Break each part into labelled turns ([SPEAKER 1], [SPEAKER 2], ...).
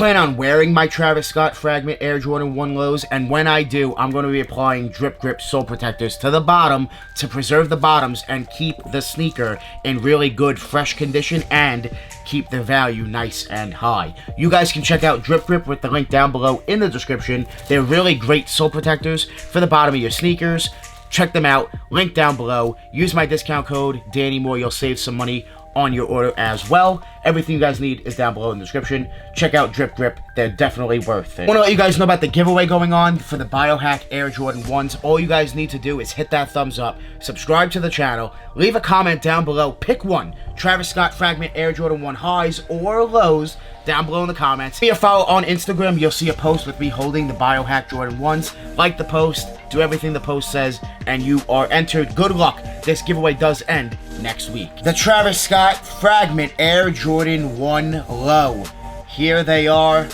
[SPEAKER 1] plan on wearing my Travis Scott Fragment Air Jordan 1 lows, and when I do, I'm going to be applying Drip Grip sole protectors to the bottom to preserve the bottoms and keep the sneaker in really good, fresh condition and keep the value nice and high. You guys can check out Drip Grip with the link down below in the description. They're really great sole protectors for the bottom of your sneakers. Check them out, link down below. Use my discount code Danny Moore. You'll save some money on your order as well. Everything you guys need is down below in the description. Check out Drip Grip. They're definitely worth it. I want to let you guys know about the giveaway going on for the Biohack Air Jordan 1s. All you guys need to do is hit that thumbs up, subscribe to the channel, leave a comment down below, pick one, Travis Scott Fragment Air Jordan 1 highs or lows down below in the comments. If you follow on Instagram, you'll see a post with me holding the Biohack Jordan 1s. Like the post, do everything the post says, and you are entered. Good luck. This giveaway does end next week. The Travis Scott Fragment Air Jordan 1 low. Here they are.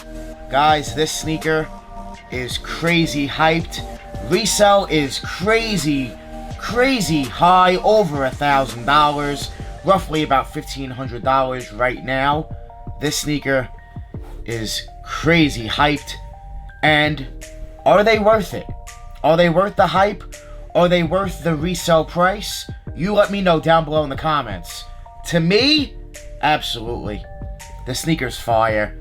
[SPEAKER 1] Guys, this sneaker is crazy hyped. Resale is crazy high, over $1,000. Roughly about $1,500 right now. This sneaker is crazy hyped. And are they worth it? Are they worth the hype? Are they worth the resale price? You let me know down below in the comments. To me, absolutely. The sneaker's fire.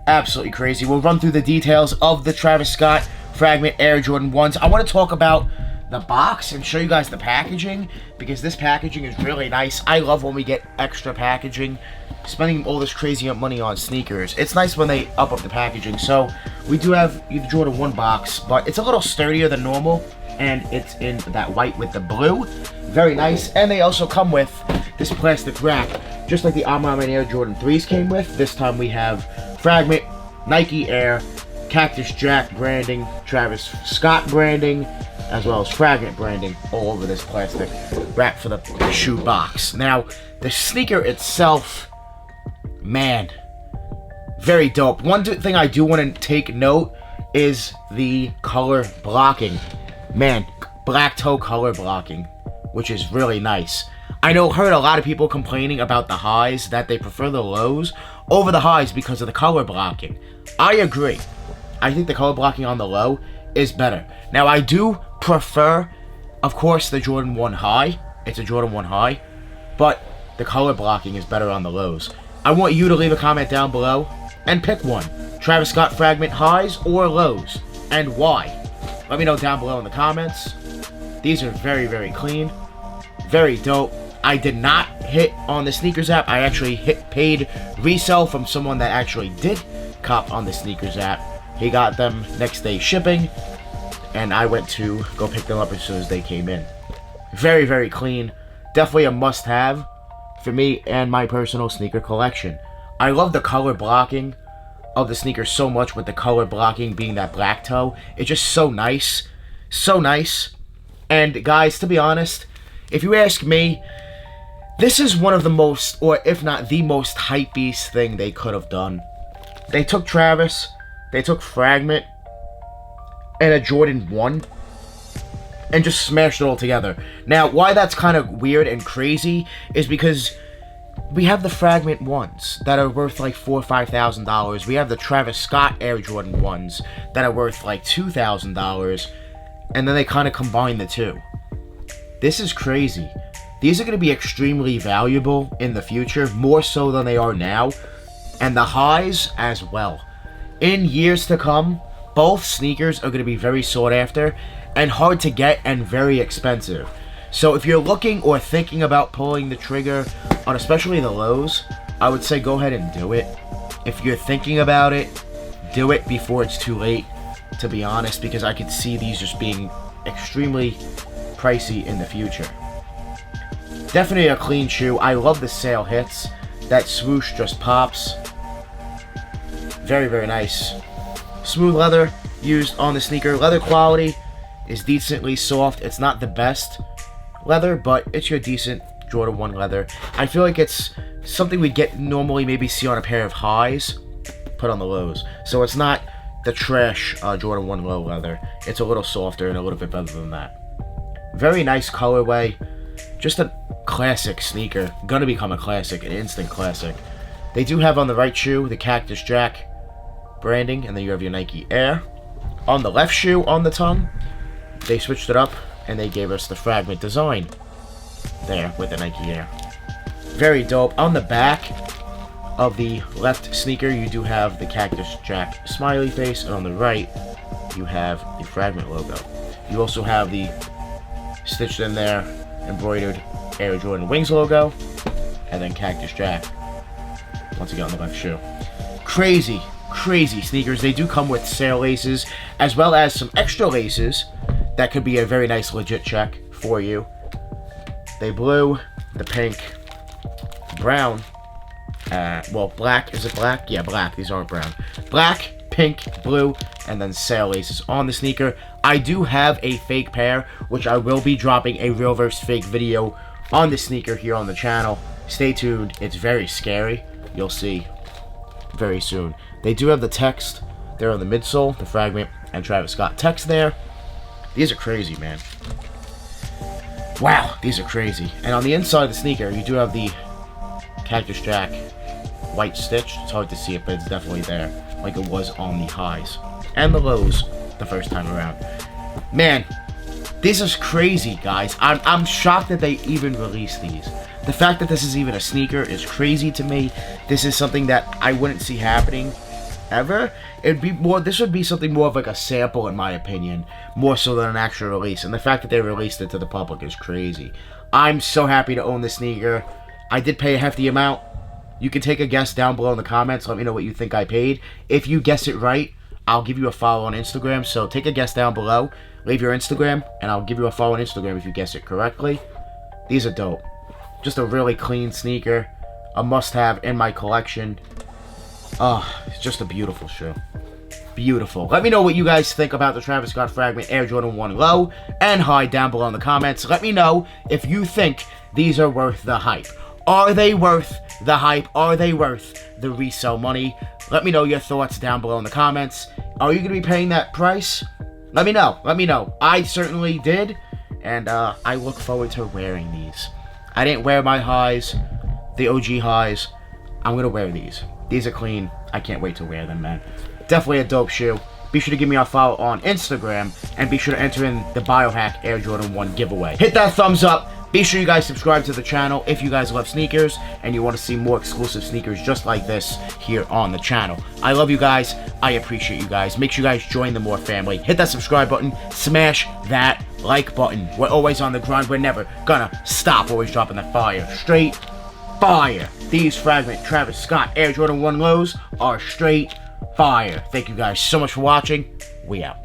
[SPEAKER 1] Absolutely crazy. We'll run through the details of the Travis Scott Fragment Air Jordan 1s. I want to talk about the box and show you guys the packaging, because this packaging is really nice. I love when we get extra packaging. Spending all this crazy money on sneakers, it's nice when they up the packaging. So we do have the Jordan 1 box, but it's a little sturdier than normal, and it's in that white with the blue. Very nice. And they also come with this plastic wrap, just like the Alma Air Jordan 3s came with. This time we have Fragment, Nike Air, Cactus Jack branding, Travis Scott branding, as well as Fragment branding all over this plastic wrap for the shoe box. Now, the sneaker itself, man, very dope. One thing I do want to take note is the color blocking. Man, black toe color blocking, which is really nice. I heard a lot of people complaining about the highs, that they prefer the lows over the highs because of the color blocking. I agree. I think the color blocking on the low is better. Now, I do prefer, of course, the Jordan 1 high. It's a Jordan 1 high, but the color blocking is better on the lows. I want you to leave a comment down below and pick one. Travis Scott Fragment highs or lows, and why? Let me know down below in the comments. These are very clean, very dope. I did not hit on the sneakers app. I actually paid resale from someone that actually did cop on the sneakers app. He got them next day shipping, and I went to go pick them up as soon as they came in. Very clean. Definitely a must-have for me and my personal sneaker collection. I love the color blocking of the sneakers so much, with the color blocking being that black toe. It's just so nice. So nice. And guys, to be honest, if you ask me, this is one of the most, or if not the most hypebeast thing they could have done. They took Travis, they took Fragment, and a Jordan 1, and just smashed it all together. Now, why that's kind of weird and crazy is because we have the Fragment 1s that are worth like $4,000 or $5,000. We have the Travis Scott Air Jordan 1s that are worth like $2,000, and then they kind of combine the two. This is crazy. These are going to be extremely valuable in the future, more so than they are now, and the highs as well. In years to come, both sneakers are going to be very sought after and hard to get and very expensive. So if you're looking or thinking about pulling the trigger on especially the lows, I would say go ahead and do it. If you're thinking about it, do it before it's too late, to be honest, because I could see these just being extremely pricey in the future. Definitely a clean shoe. I love the sale hits. That swoosh just pops. Very nice. Smooth leather used on the sneaker. Leather quality is decently soft. It's not the best leather, but it's your decent Jordan 1 leather. I feel like it's something we get normally maybe see on a pair of highs, put on the lows. So it's not the trash Jordan 1 low leather. It's a little softer and a little bit better than that. Very nice colorway. Just a classic sneaker. Gonna become a classic, an instant classic. They do have on the right shoe the Cactus Jack branding, and then you have your Nike Air. On the left shoe, on the tongue, they switched it up, and they gave us the Fragment design there with the Nike Air. Very dope. On the back of the left sneaker, you do have the Cactus Jack smiley face, and on the right, you have the Fragment logo. You also have the stitched in there, embroidered Air Jordan Wings logo, and then Cactus Jack once again on the left shoe. Crazy sneakers. They do come with sail laces, as well as some extra laces that could be a very nice legit check for you. The blue, the pink, brown, well, black. Is it black? Yeah, black. These aren't brown. Black, pink, blue, and then sail laces on the sneaker. I do have a fake pair, which I will be dropping a real versus fake video on the sneaker here on the channel. Stay tuned. It's very scary. You'll see very soon. They do have the text there on the midsole, the Fragment and Travis Scott text there. These are crazy, man. Wow, these are crazy. And on the inside of the sneaker, you do have the Cactus Jack white stitch. It's hard to see it, but it's definitely there, like it was on the highs and the lows the first time around. Man, this is crazy, guys. I'm shocked that they even released these. The fact that this is even a sneaker is crazy to me. This is something that I wouldn't see happening ever. This would be something more of like a sample, in my opinion, more so than an actual release. And the fact that they released it to the public is crazy. I'm so happy to own this sneaker. I did pay a hefty amount. You can take a guess down below in the comments. Let me know what you think I paid. If you guess it right, I'll give you a follow on Instagram. So take a guess down below. Leave your Instagram, and I'll give you a follow on Instagram if you guess it correctly. These are dope. Just a really clean sneaker. A must-have in my collection. Oh, it's just a beautiful shoe. Beautiful. Let me know what you guys think about the Travis Scott Fragment Air Jordan 1 low and high down below in the comments. Let me know if you think these are worth the hype. Are they worth the hype? Are they worth the resale money? Let me know your thoughts down below in the comments. Are you going to be paying that price? Let me know. Let me know. I certainly did, and I look forward to wearing these. I didn't wear my highs, the OG highs. I'm going to wear these. These are clean. I can't wait to wear them, man. Definitely a dope shoe. Be sure to give me a follow on Instagram, and be sure to enter in the Biohack Air Jordan 1 giveaway. Hit that thumbs up. Be sure you guys subscribe to the channel if you guys love sneakers and you want to see more exclusive sneakers just like this here on the channel. I love you guys. I appreciate you guys. Make sure you guys join the More family. Hit that subscribe button. Smash that like button. We're always on the grind. We're never gonna stop. Always dropping that fire. Straight fire. These Fragment Travis Scott Air Jordan 1 lows are straight fire. Thank you guys so much for watching. We out.